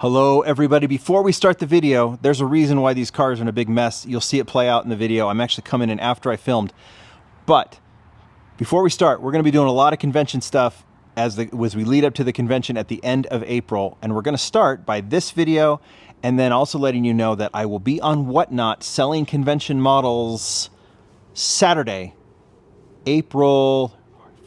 Hello everybody. Before we start the video, there's a reason why these cars are in a big mess. You'll see it play out in the video. I'm actually coming in after I filmed. But before we start, we're going to be doing a lot of convention stuff as we lead up to the convention at the end of April. And we're going to start by this video and then also letting you know that I will be on Whatnot selling convention models Saturday, April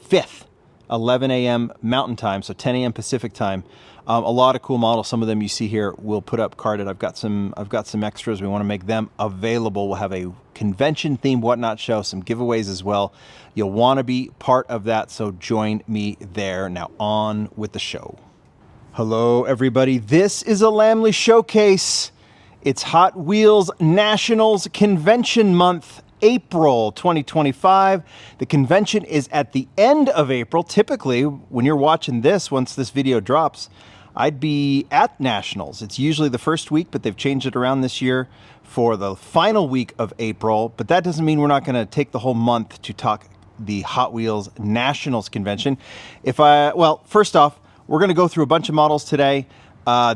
5th, 11 a.m. Mountain Time, so 10 a.m. Pacific Time. A lot of cool models. Some of them you see here we'll put up carded. I've got some extras. We want to make them available. We'll have a convention themed Whatnot show, some giveaways as well. You'll want to be part of that, so join me there. Now on with the show. Hello everybody. This is a Lamley Showcase. It's Hot Wheels Nationals Convention Month, April 2025. The convention is at the end of April. Typically, when you're watching this, once this video drops, I'd be at Nationals. It's usually the first week, but they've changed it around this year for the final week of April. But that doesn't mean we're not going to take the whole month to talk the Hot Wheels Nationals Convention. Well, first off, we're going to go through a bunch of models today.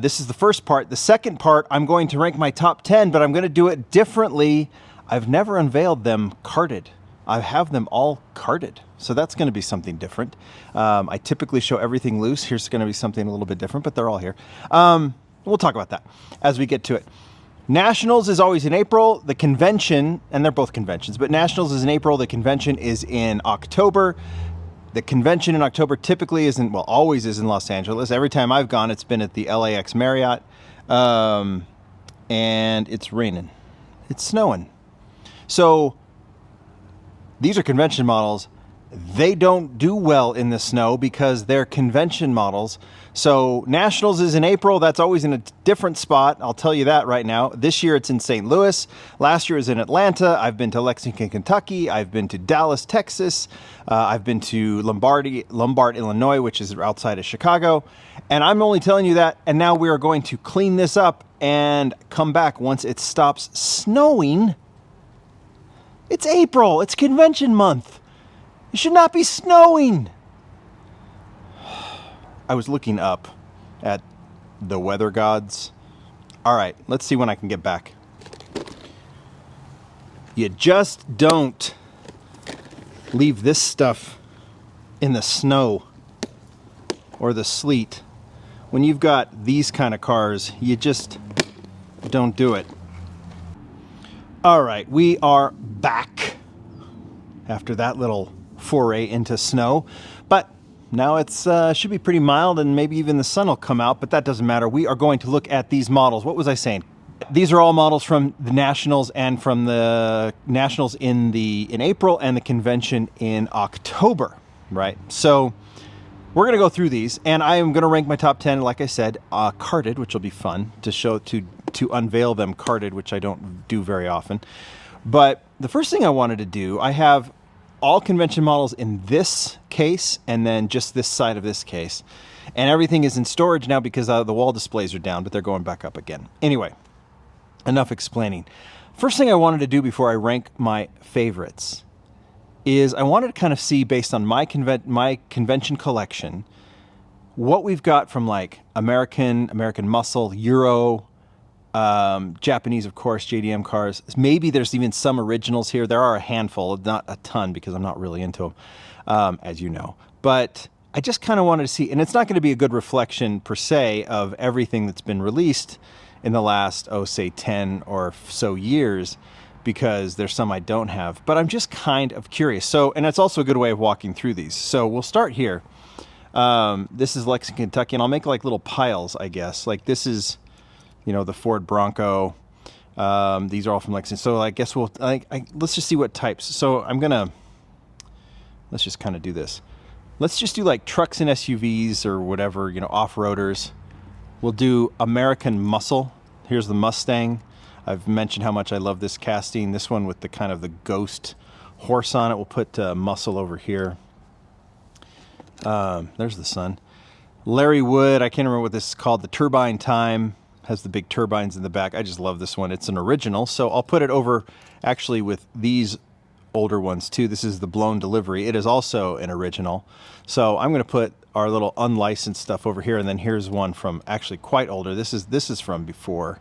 This is the first part. The second part, I'm going to rank my top 10, but I'm going to do it differently. I've never unveiled them carded. I have them all carded. So that's going to be something different. I typically show everything loose. Here's going to be something a little bit different, but they're all here. We'll talk about that as we get to it. Nationals is always in April. The convention, and they're both conventions, but Nationals is in April. The convention is in October. The convention in October typically isn't, well, always is in Los Angeles. Every time I've gone, it's been at the LAX Marriott. And it's raining. It's snowing. So these are convention models. They don't do well in the snow because they're convention models. So Nationals is in April. That's always in a different spot. I'll tell you that right now. This year it's in St. Louis. Last year it was in Atlanta. I've been to Lexington, Kentucky. I've been to Dallas, Texas. I've been to Lombard, Illinois, which is outside of Chicago. And I'm only telling you that. And now we are going to clean this up and come back once it stops snowing. It's April. It's convention month. It should not be snowing. I was looking up at the weather gods. All right, let's see when I can get back. You just don't leave this stuff in the snow or the sleet. When you've got these kind of cars, you just don't do it. All right, we are back after that little foray into snow, but now it's should be pretty mild and maybe even the sun will come out, but that doesn't matter. We are going to look at these models. What was I saying? These are all models from the Nationals and from the Nationals in April and the convention in October, right? So we're going to go through these and I am going to rank my top 10, like I said, carded, which will be fun to show, to unveil them carded, which I don't do very often. But the first thing I wanted to do, I have all convention models in this case and then just this side of this case. And everything is in storage now because the wall displays are down, but they're going back up again. Anyway, enough explaining. First thing I wanted to do before I rank my favorites is I wanted to kind of see, based on my convention collection, what we've got from like American Muscle, Euro, Japanese, of course, JDM cars. Maybe there's even some originals here. There are a handful, not a ton, because I'm not really into them, as you know. But I just kind of wanted to see, and it's not going to be a good reflection per se of everything that's been released in the last, say 10 or so years, because there's some I don't have. But I'm just kind of curious. So, and it's also a good way of walking through these. So we'll start here. This is Lexington, Kentucky, and I'll make like little piles, I guess. Like this is, you know, the Ford Bronco. These are all from Lexington. So I guess we'll, let's just see what types. So let's just kind of do this. Let's just do like trucks and SUVs or whatever, you know, off-roaders. We'll do American Muscle. Here's the Mustang. I've mentioned how much I love this casting. This one with the kind of the ghost horse on it. We'll put Muscle over here. There's the sun. Larry Wood. I can't remember what this is called. The Turbine Time. Has the big turbines in the back. I just love this one. It's an original, so I'll put it over actually with these older ones too. This is the Blown Delivery. It is also an original. So I'm going to put our little unlicensed stuff over here, and then here's one from actually quite older. This is from before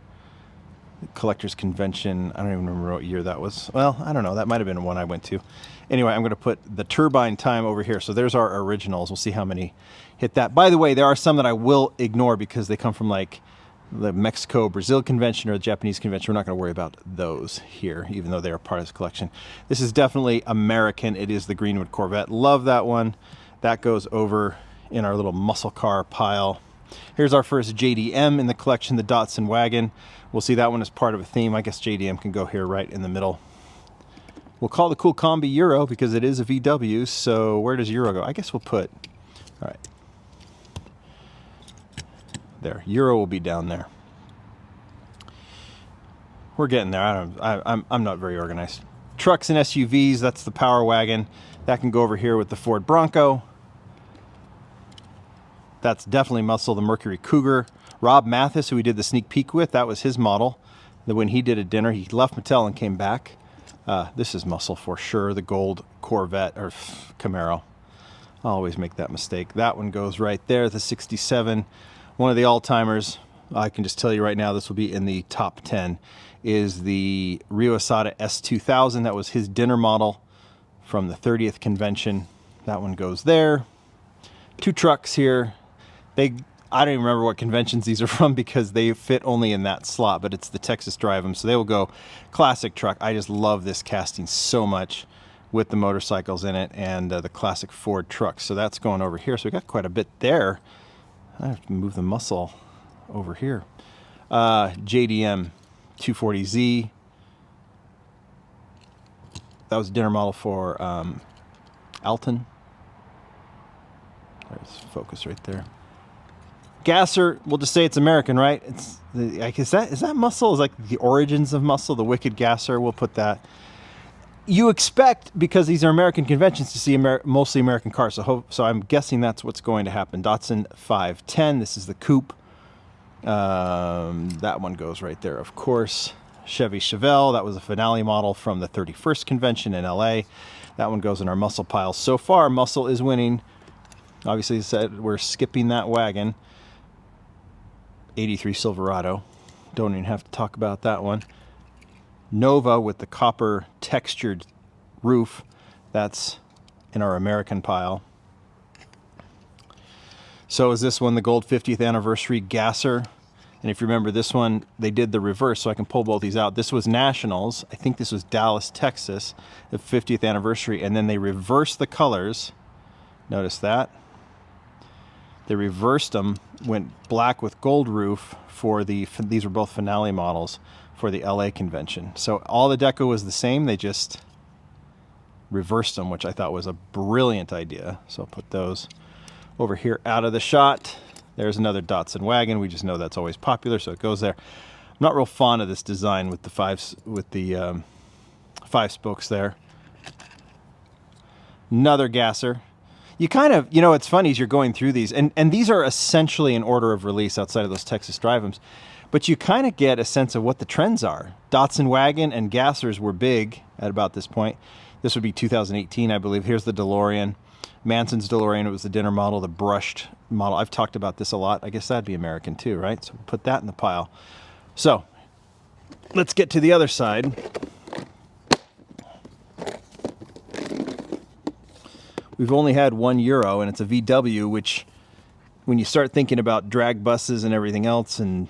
Collectors Convention. I don't even remember what year that was. Well, I don't know. That might have been one I went to. Anyway, I'm going to put the turbine time over here. So there's our originals. We'll see how many hit that. By the way, there are some that I will ignore because they come from like the Mexico, Brazil convention or the Japanese convention. We're not going to worry about those here, even though they are part of this collection. This is definitely American. It is the Greenwood Corvette. Love that one. That goes over in our little muscle car pile. Here's our first JDM in the collection, the Datsun wagon. We'll see that one as part of a theme. I guess JDM can go here right in the middle. We'll call the Cool Combi Euro because it is a VW. So where does Euro go? I guess we'll put, all right, there. Euro will be down there. We're getting there. I'm not very organized. Trucks and SUVs, that's the Power Wagon. That can go over here with the Ford Bronco. That's definitely muscle, the Mercury Cougar. Rob Mathis, who we did the sneak peek with, that was his model. Then when he did a dinner, he left Mattel and came back. This is muscle for sure, the gold Corvette, or Camaro. I always make that mistake. That one goes right there, the 67. One of the all-timers, I can just tell you right now, this will be in the top 10, is the Ryo Asada S2000. That was his dinner model from the 30th convention. That one goes there. Two trucks here. I don't even remember what conventions these are from because they fit only in that slot, but it's the Texas Drive 'em, so they will go classic truck. I just love this casting so much with the motorcycles in it and the classic Ford trucks. So that's going over here. So we got quite a bit there. I have to move the muscle over here. JDM 240Z. That was a dinner model for Alton. There's focus right there. Gasser, we'll just say it's American, right? It's is that muscle? Is like the origins of muscle, the Wicked Gasser. We'll put that. You expect, because these are American conventions, to see mostly American cars. So I'm guessing that's what's going to happen. Datsun 510. This is the coupe. That one goes right there, of course. Chevy Chevelle. That was a finale model from the 31st convention in LA. That one goes in our muscle pile. So far, muscle is winning. Obviously, said we're skipping that wagon. 83 Silverado. Don't even have to talk about that one. Nova with the copper textured roof. That's in our American pile. So is this one, the gold 50th anniversary Gasser. And if you remember this one, they did the reverse, so I can pull both these out. This was Nationals. I think this was Dallas, Texas, the 50th anniversary. And then they reversed the colors. Notice that. They reversed them, went black with gold roof for these were both finale models for the LA convention. So all the deco was the same, they just reversed them, which I thought was a brilliant idea. So I'll put those over here out of the shot. There's another Datsun wagon. We just know that's always popular, so it goes there. I'm not real fond of this design with the five spokes there. Another Gasser. You kind of, you know, it's funny as you're going through these, and these are essentially in order of release outside of those Texas Drive-Ums, but you kind of get a sense of what the trends are. Datsun wagon and Gassers were big at about this point. This would be 2018, I believe. Here's the DeLorean. Manson's DeLorean, it was the dinner model, the brushed model. I've talked about this a lot. I guess that'd be American too, right? So we'll put that in the pile. So let's get to the other side. We've only had one Euro, and it's a VW, which when you start thinking about drag buses and everything else, and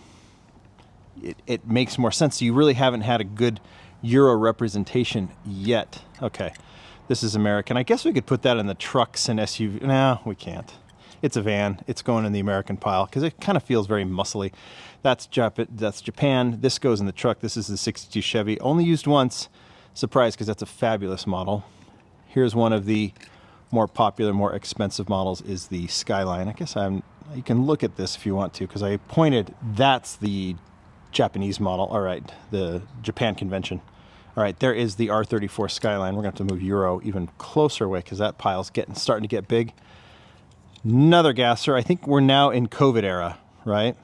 it makes more sense. So you really haven't had a good Euro representation yet. Okay, this is American. I guess we could put that in the trucks and SUV. No, we can't. It's a van. It's going in the American pile because it kind of feels very muscly. That's Japan. This goes in the truck. This is the 62 Chevy. Only used once. Surprised, because that's a fabulous model. Here's one of the more popular, more expensive models is the Skyline. I guess you can look at this if you want to, because I pointed, that's the Japanese model. All right, the Japan convention. All right, there is the R34 Skyline. We're going to have to move Euro even closer away because that pile's starting to get big. Another Gasser. I think we're now in COVID era, right?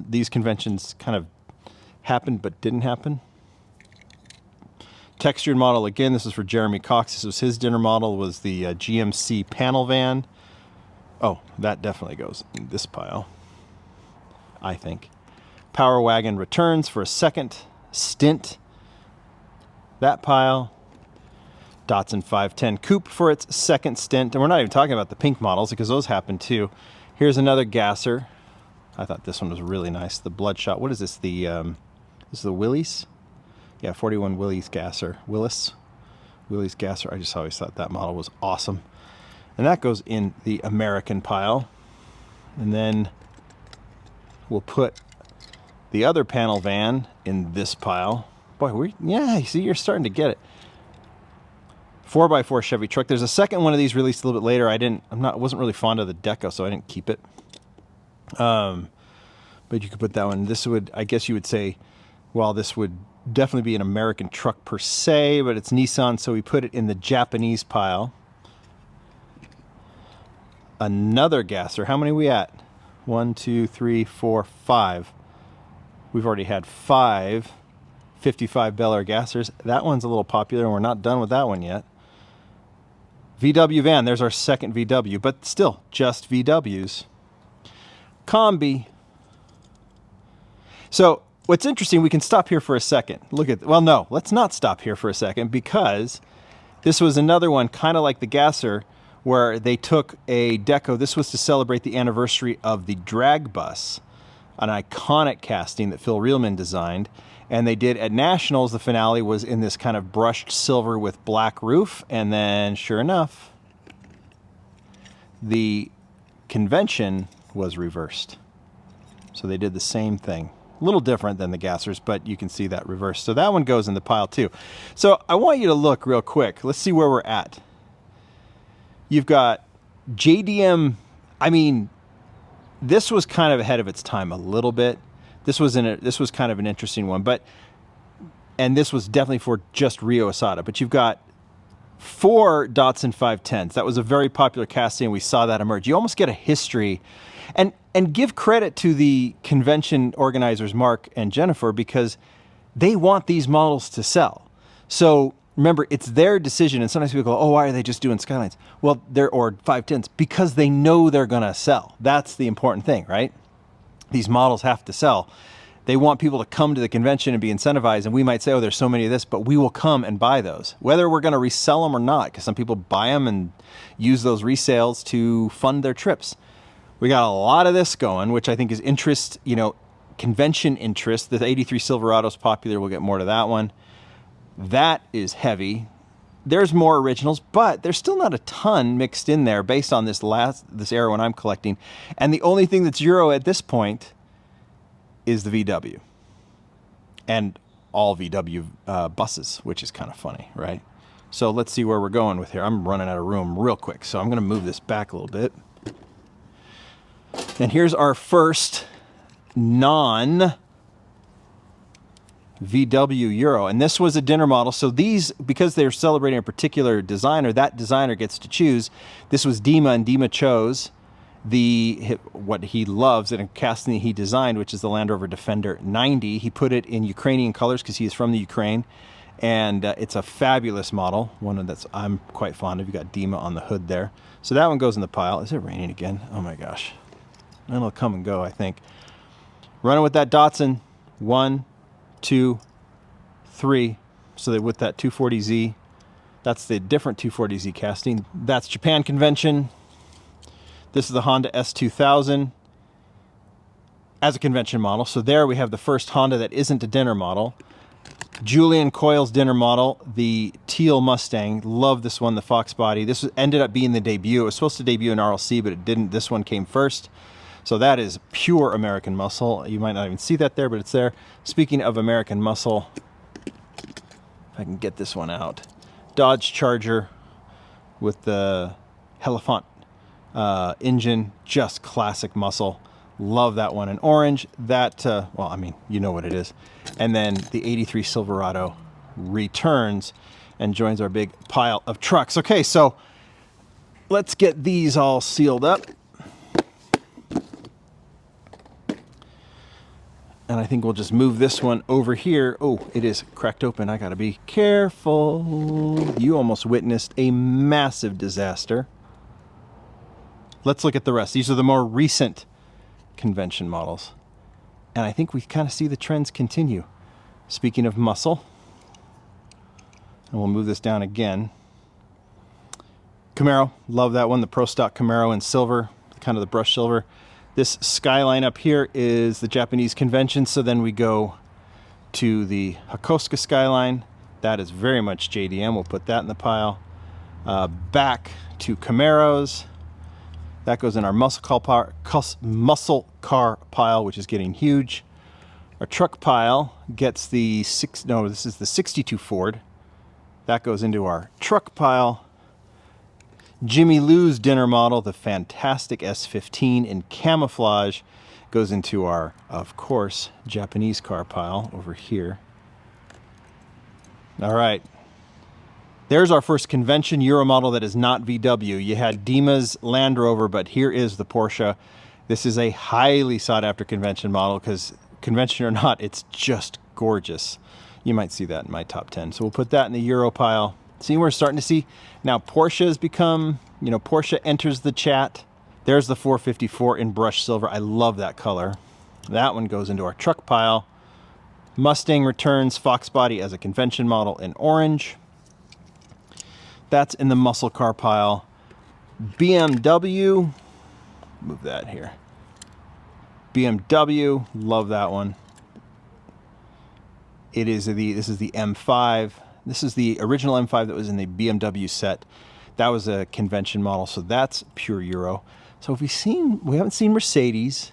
These conventions kind of happened but didn't happen. Textured model again. This is for Jeremy Cox. This was his dinner model. Was the GMC panel van. Oh, that definitely goes in this pile, I think. Power Wagon returns for a second stint. That pile. Datsun 510 Coupe for its second stint. And we're not even talking about the pink models because those happen too. Here's another gasser. I thought this one was really nice. The Bloodshot. What is this? The this is the Willys? Yeah, 41 Willys gasser. Willys gasser. I just always thought that model was awesome. And that goes in the American pile. And then we'll put the other panel van in this pile. Boy, yeah, you see, you're starting to get it. 4x4 Chevy truck. There's a second one of these released a little bit later. I wasn't really fond of the deco, so I didn't keep it. But you could put that one. This would, I guess you would say, well, this would definitely be an American truck per se, but it's Nissan, so we put it in the Japanese pile. Another gasser. How many are we at? 1, 2, 3, 4, 5. We've already had 5 55 Bel Air gassers. That one's a little popular, and we're not done with that one yet. VW van. There's our second VW, but still just VWs. Combi. So what's interesting, we can stop here for a second. Look at, well, no, let's not stop here for a second, because this was another one kind of like the gasser where they took a deco. This was to celebrate the anniversary of the drag bus, an iconic casting that Phil Reelman designed. And they did at Nationals, the finale was in this kind of brushed silver with black roof. And then sure enough, the convention was reversed. So they did the same thing. A little different than the gassers, but you can see that reversed. So that one goes in the pile too. So I want you to look real quick. Let's see where we're at. You've got JDM. I mean, this was kind of ahead of its time a little bit. This was kind of an interesting one, and this was definitely for just Rio Asada. But you've got 4 Datsun 510s. That was a very popular casting, and we saw that emerge. You almost get a history, and give credit to the convention organizers, Mark and Jennifer, because they want these models to sell. So remember, it's their decision, and sometimes people go, "Oh, why are they just doing Skylines?" Well, or 510s, because they know they're gonna sell. That's the important thing, right? These models have to sell. They want people to come to the convention and be incentivized, and we might say, oh, there's so many of this, but we will come and buy those, whether we're going to resell them or not, because some people buy them and use those resales to fund their trips. We got a lot of this going, which I think is interest, convention interest. The 83 Silverado is popular. We'll get more to that one. That is heavy. There's more originals, but there's still not a ton mixed in there based on this era when I'm collecting. And the only thing that's Euro at this point is the VW. And all VW buses, which is kind of funny, right? So let's see where we're going with here. I'm running out of room real quick, so I'm going to move this back a little bit. And here's our first non-VW Euro, and this was a dinner model. So these, because they're celebrating a particular designer, that designer gets to choose. This was Dima, and Dima chose what he loves in a casting he designed, which is the Land Rover Defender 90. He put it in Ukrainian colors because he's from the Ukraine, and it's a fabulous model, one that I'm quite fond of. You got Dima on the hood there. So that one goes in the pile. Is it raining again? Oh my gosh. It'll come and go, I think. Running with that Datsun. 1, 2, 3. So that with that 240Z, that's the different 240Z casting. That's Japan Convention. This is the Honda S2000 as a convention model. So there we have the first Honda that isn't a dinner model. Julian Coyle's dinner model, the teal Mustang. Love this one, the Fox body. This ended up being the debut. It was supposed to debut in RLC, but it didn't. This one came first. So that is pure American muscle. You might not even see that there, but it's there. Speaking of American muscle, if I can get this one out. Dodge Charger with the Hellephant engine, just classic muscle. Love that one in orange. That, well, I mean, you know what it is. And then the 83 Silverado returns and joins our big pile of trucks. Okay, so let's get these all sealed up. And I think we'll just move this one over here. Oh, it is cracked open. I gotta be careful. You almost witnessed a massive disaster. let's look at the rest. These are the more recent convention models. And I think we kind of see the trends continue. Speaking of muscle, and we'll move this down again. Camaro, love that one. The Pro Stock Camaro in silver, kind of the brushed silver. This skyline up here is the Japanese convention. So then we go to the Hakosuka skyline. That is very much JDM. We'll put that in the pile. Back to Camaros. That goes in our muscle car pile, which is getting huge. Our truck pile gets the this is the 62 Ford. That goes into our truck pile. Jimmy Lou's dinner model, the fantastic S15 in camouflage, goes into our, of course, Japanese car pile over here. All right. There's our first convention Euro model that is not VW. You had Dima's Land Rover, but here is the Porsche. This is a highly sought after convention model because convention or not, it's just gorgeous. You might see that in my top 10. So we'll put that in the Euro pile. See, we're starting to see now Porsche has become, Porsche enters the chat. There's the 454 in brushed silver. I love that color. That one goes into our truck pile. Mustang returns Fox body as a convention model in orange. That's in the muscle car pile. BMW, move that here. BMW, love that one. This is the M5. This is the original M5 that was in the BMW set. That was a convention model, so that's pure Euro. So we haven't seen Mercedes.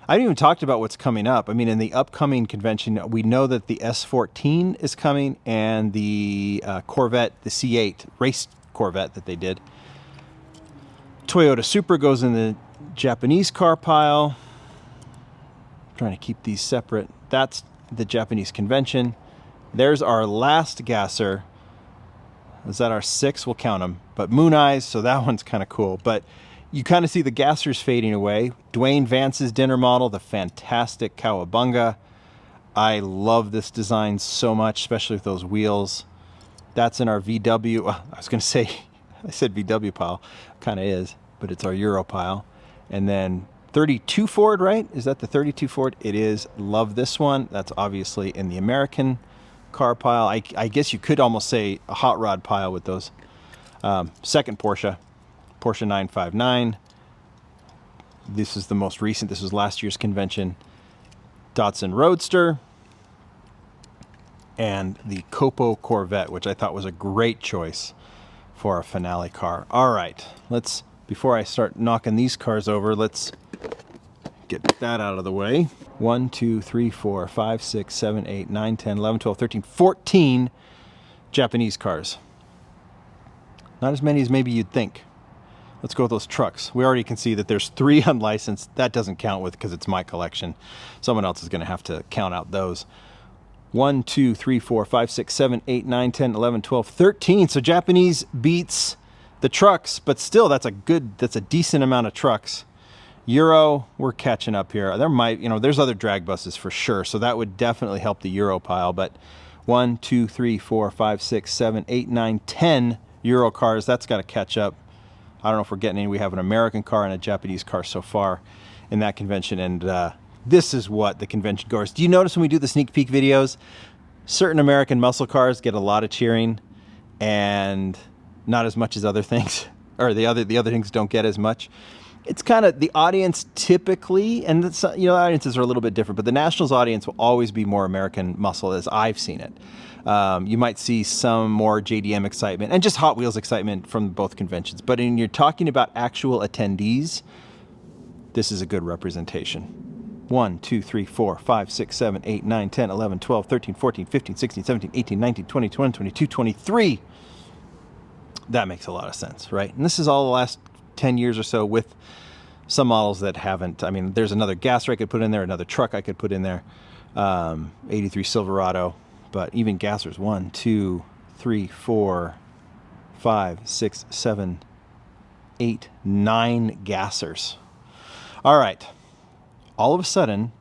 I haven't even talked about what's coming up. I mean, in the upcoming convention, we know that the S14 is coming and the Corvette, the C8 race Corvette that they did. Toyota Supra goes in the Japanese car pile. I'm trying to keep these separate. That's the Japanese convention. There's our last gasser. Is that our 6? We'll count them. But Moon Eyes, so that one's kind of cool. But you kind of see the gassers fading away. Dwayne Vance's dinner model, the fantastic Cowabunga. I love this design so much, especially with those wheels. That's in our VW. I was going to say, I said VW pile. Kind of is, but it's our Euro pile. And then 32 Ford, right? Is that the 32 Ford? It is. Love this one. That's obviously in the American car pile. I guess you could almost say a hot rod pile with those. Second Porsche 959. This is the most recent. This was last year's convention. Datsun Roadster. And the Copo Corvette, which I thought was a great choice for a finale car. All right, before I start knocking these cars over, let's get that out of the way. 1, 2, 3, 4, 5, 6, 7, 8, 9, 10, 11, 12, 13, 14 Japanese cars. Not as many as maybe you'd think. Let's go with those trucks. We already can see that there's 3 unlicensed. That doesn't count with because it's my collection. Someone else is going to have to count out those. 1, 2, 3, 4, 5, 6, 7, 8, 9, 10, 11, 12, 13. So Japanese beats the trucks, but still that's a decent amount of trucks. Euro, we're catching up here. There's other drag buses for sure, so that would definitely help the Euro pile. But 1, 2, 3, 4, 5, 6, 7, 8, 9, 10 Euro cars. That's got to catch up. I don't know if we're getting any. We have an American car and a Japanese car so far in that convention, and this is what the convention goers. Do you notice when we do the sneak peek videos, certain American muscle cars get a lot of cheering and not as much as other things, or the other things don't get as much? It's kind of the audience typically, and the audiences are a little bit different, but the Nationals audience will always be more American muscle as I've seen it. You might see some more JDM excitement and just Hot Wheels excitement from both conventions. But when you're talking about actual attendees, this is a good representation. 1, 2, 3, 4, 5, 6, 7, 8, 9, 10, 11, 12, 13, 14, 15, 16, 17, 18, 19, 20, 21, 22, 23. That makes a lot of sense, right? And this is all the last 10 years or so with some models that haven't. I mean, there's another gasser I could put in there, another truck I could put in there, 83 Silverado. But even gassers, 1, 2, 3, 4, 5, 6, 7, 8, 9 gassers. All right. All of a sudden,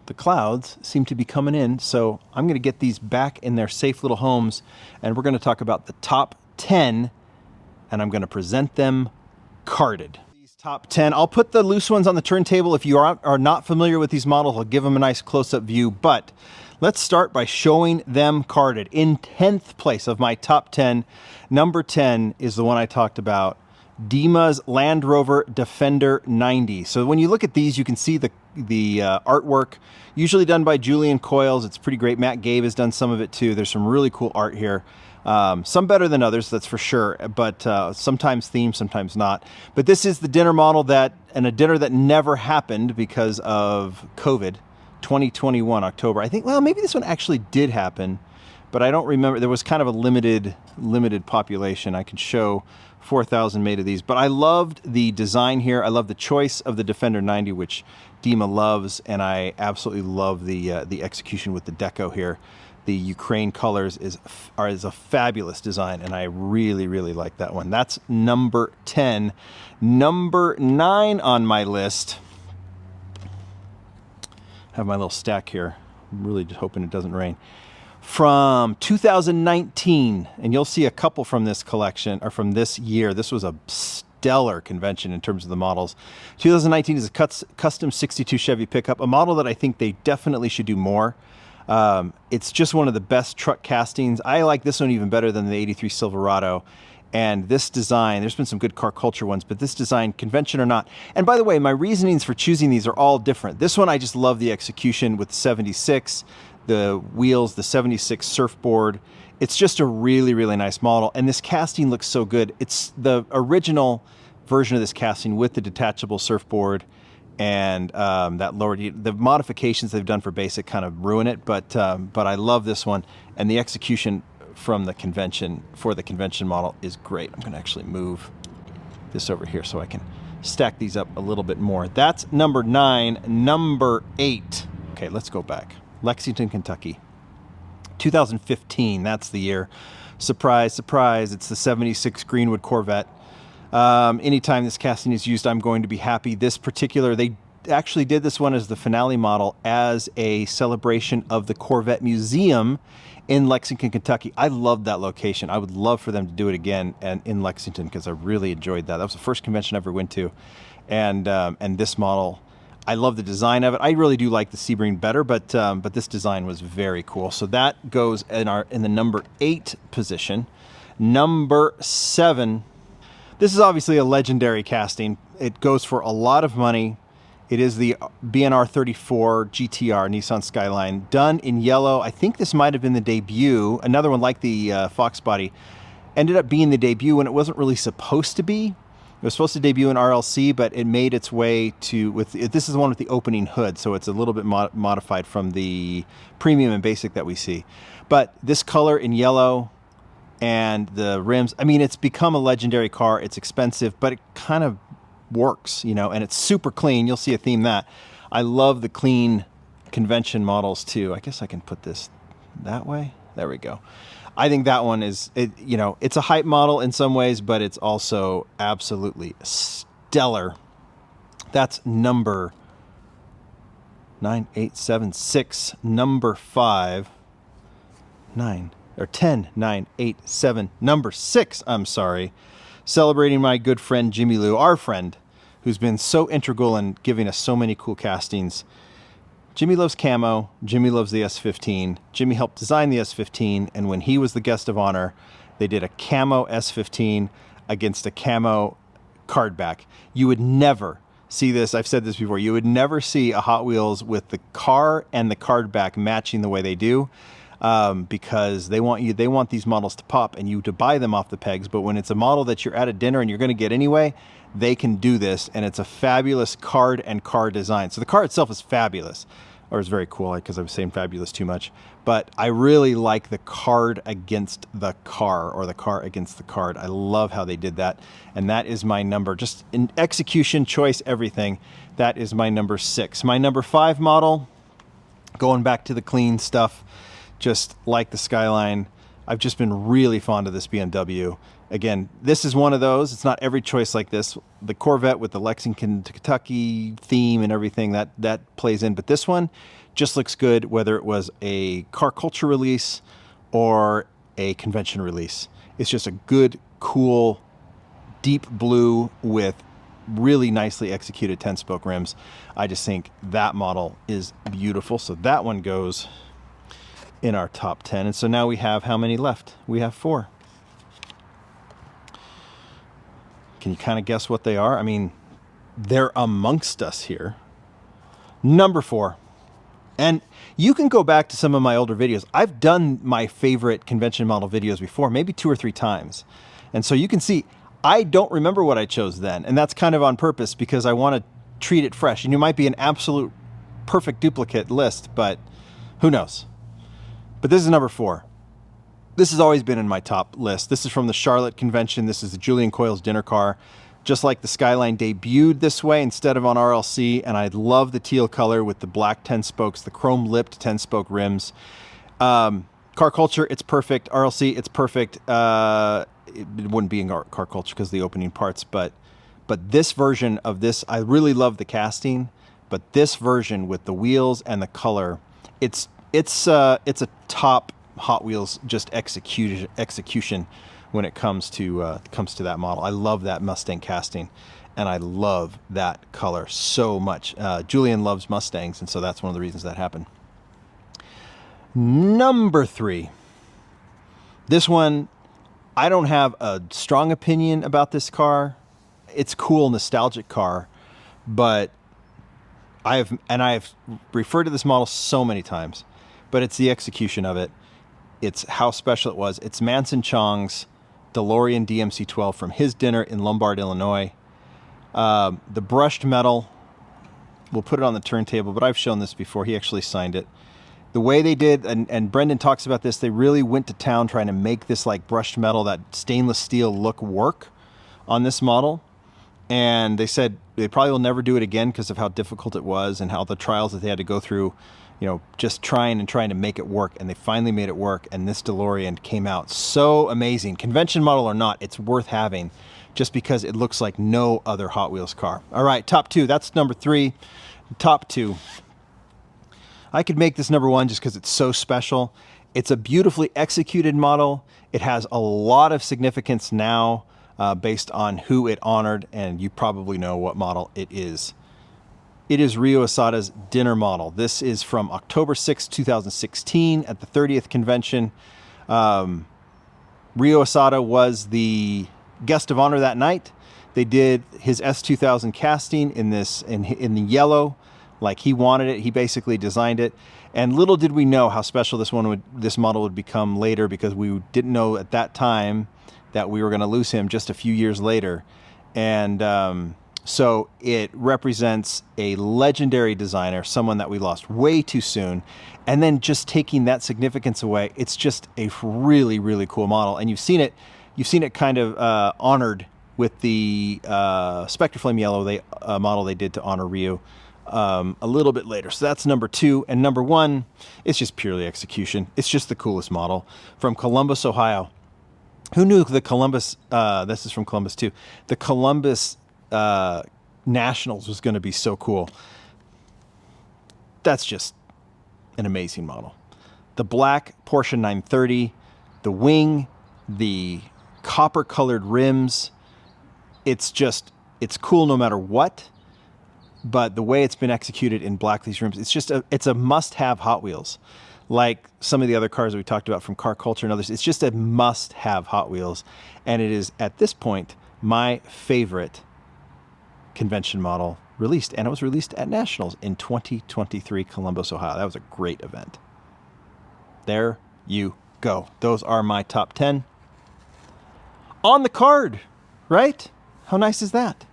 the clouds seem to be coming in, so I'm going to get these back in their safe little homes, and we're going to talk about the top 10, and I'm going to present them carded. These Top 10. I'll put the loose ones on the turntable. If you are not familiar with these models, I'll give them a nice close-up view. But let's start by showing them carded. In 10th place of my top 10, number 10 is the one I talked about, Dima's Land Rover Defender 90. So when you look at these, you can see the artwork, usually done by Julian Coyles. It's pretty great. Matt Gabe has done some of it too. There's some really cool art here. Some better than others, that's for sure, but sometimes themed, sometimes not. But this is the dinner model and a dinner that never happened because of COVID, 2021, October. I think, well, maybe this one actually did happen, but I don't remember. There was kind of a limited population. I could show 4,000 made of these, but I loved the design here. I love the choice of the Defender 90, which Dima loves, and I absolutely love the execution with the deco here. The Ukraine colors is a fabulous design, and I really, really like that one. That's number 10. Number 9 on my list. I have my little stack here. I'm really just hoping it doesn't rain. From 2019, and you'll see a couple from this collection, or from this year. This was a stellar convention in terms of the models. 2019 is a custom 62 Chevy pickup, a model that I think they definitely should do more. It's just one of the best truck castings. I like this one even better than the 83 Silverado. And this design, there's been some good car culture ones, but this design, convention or not. And by the way, my reasonings for choosing these are all different. This one, I just love the execution with the 76, the wheels, the 76 surfboard. It's just a really, really nice model. And this casting looks so good. It's the original version of this casting with the detachable surfboard and that lower, the modifications they've done for basic kind of ruin it, but I love this one, and the execution from the convention for the convention model is great. I'm going to actually move this over here so I can stack these up a little bit more. That's number 9. Number 8. Okay, let's go back. Lexington, Kentucky, 2015. That's the year. Surprise, surprise! It's the 76 Greenwood Corvette. Anytime this casting is used, I'm going to be happy. This particular, they actually did this one as the finale model as a celebration of the Corvette Museum in Lexington, Kentucky. I loved that location. I would love for them to do it again and in Lexington, because I really enjoyed that. That was the first convention I ever went to. And this model, I love the design of it. I really do like the Sebring better, but this design was very cool. So that goes in the number 8 position. Number 7. This is obviously a legendary casting. It goes for a lot of money. It is the BNR 34 GTR Nissan Skyline, done in yellow. I think this might have been the debut. Another one like the Fox body ended up being the debut when it wasn't really supposed to be. It was supposed to debut in RLC, but it made its way to, this is the one with the opening hood, so it's a little bit modified from the premium and basic that we see. But this color in yellow, and the rims, I mean, it's become a legendary car. It's expensive, but it kind of works, you know, and it's super clean. You'll see a theme that. I love the clean convention models too. I guess I can put this that way. There we go. I think that one is, you know, it's a hype model in some ways, but it's also absolutely stellar. That's number 9, 8, 7, 6. Number 5, 9. Or 10, 9, 8, 7, number 6, I'm sorry. Celebrating my good friend Jimmy Lou, our friend, who's been so integral in giving us so many cool castings. Jimmy loves camo. Jimmy loves the S15. Jimmy helped design the S15, and when he was the guest of honor, they did a camo S15 against a camo card back. You would never see this. I've said this before. You would never see a Hot Wheels with the car and the card back matching the way they do. Because they want these models to pop and you to buy them off the pegs. But when it's a model that you're at a dinner and you're going to get anyway, they can do this, and it's a fabulous card and car design. So the car itself is fabulous, or it's very cool, because I was saying fabulous too much. But I really like the card against the car, or the car against the card. I love how they did that, and that is my number. Just in execution, choice, everything. That is my number 6. My number 5 model, going back to the clean stuff. Just like the Skyline, I've just been really fond of this BMW. Again, this is one of those. It's not every choice like this. The Corvette with the Lexington, Kentucky theme and everything, that plays in. But this one just looks good, whether it was a car culture release or a convention release. It's just a good, cool, deep blue with really nicely executed 10-spoke rims. I just think that model is beautiful. So that one goes in our top 10. And so now we have how many left? We have 4. Can you kind of guess what they are? I mean, they're amongst us here. Number 4. And you can go back to some of my older videos. I've done my favorite convention model videos before, maybe 2 or 3 times. And so you can see, I don't remember what I chose then. And that's kind of on purpose because I want to treat it fresh. And it might be an absolute perfect duplicate list, but who knows? But this is number 4. This has always been in my top list. This is from the Charlotte convention. This is the Julian Coyle's dinner car. Just like the Skyline debuted this way instead of on RLC, and I love the teal color with the black 10 spokes, the chrome lipped 10 spoke rims. Car Culture, it's perfect. RLC, it's perfect. It wouldn't be in Car Culture because of the opening parts, but this version of this, I really love the casting, but this version with the wheels and the color, it's a top Hot Wheels just execution when it comes to that model. I love that Mustang casting, and I love that color so much. Julian loves Mustangs, and so that's one of the reasons that happened. Number 3. This one, I don't have a strong opinion about this car. It's a cool, nostalgic car, but I've referred to this model so many times, but it's the execution of it. It's how special it was. It's Manson Chong's DeLorean DMC-12 from his dinner in Lombard, Illinois. The brushed metal, we'll put it on the turntable, but I've shown this before. He actually signed it. The way they did, and Brendan talks about this, they really went to town trying to make this like brushed metal, that stainless steel look work on this model. And they said they probably will never do it again because of how difficult it was and how the trials that they had to go through, you know, just trying to make it work. And they finally made it work. And this DeLorean came out so amazing. Convention model or not, it's worth having just because it looks like no other Hot Wheels car. All right, top 2. That's number 3. Top 2. I could make this number 1 just because it's so special. It's a beautifully executed model. It has a lot of significance now based on who it honored, and you probably know what model it is. It is Ryo Asada's dinner model. This is from October 6, 2016 at the 30th convention. Ryo Asada was the guest of honor that night. They did his S2000 casting in the yellow, like he wanted it. He basically designed it. And little did we know how special this model would become later, because we didn't know at that time that we were going to lose him just a few years later. And so it represents a legendary designer, someone that we lost way too soon. And then just taking that significance away, it's just a really, really cool model. And you've seen it kind of honored with the Spectre Flame Yellow model they did to honor Ryu a little bit later. So that's number 2. And number 1, it's just purely execution. It's just the coolest model from Columbus, Ohio. Who knew the Columbus, this is from Columbus too, the Columbus Nationals was going to be so cool. That's just an amazing model. The black Porsche 930, the wing, the copper colored rims, it's cool no matter what. But the way it's been executed in black, these rims, it's a must-have Hot Wheels. Like some of the other cars that we talked about from Car Culture and others, it's just a must-have Hot Wheels. And it is, at this point, my favorite convention model released. And it was released at Nationals in 2023, Columbus, Ohio. That was a great event. There you go. Those are my top 10. On the card, right? How nice is that?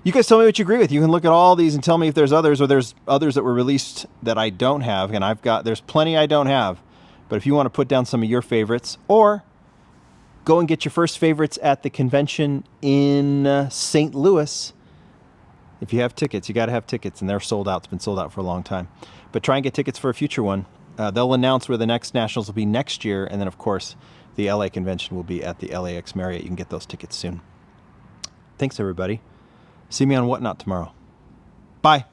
You guys tell me what you agree with. You can look at all these and tell me if there's others, or there's others that were released that I don't have. And there's plenty I don't have. But if you want to put down some of your favorites, or go and get your first favorites at the convention in St. Louis. If you have tickets, you got to have tickets, and they're sold out. It's been sold out for a long time. But try and get tickets for a future one. They'll announce where the next Nationals will be next year. And then, of course, the LA convention will be at the LAX Marriott. You can get those tickets soon. Thanks, everybody. See me on Whatnot tomorrow. Bye.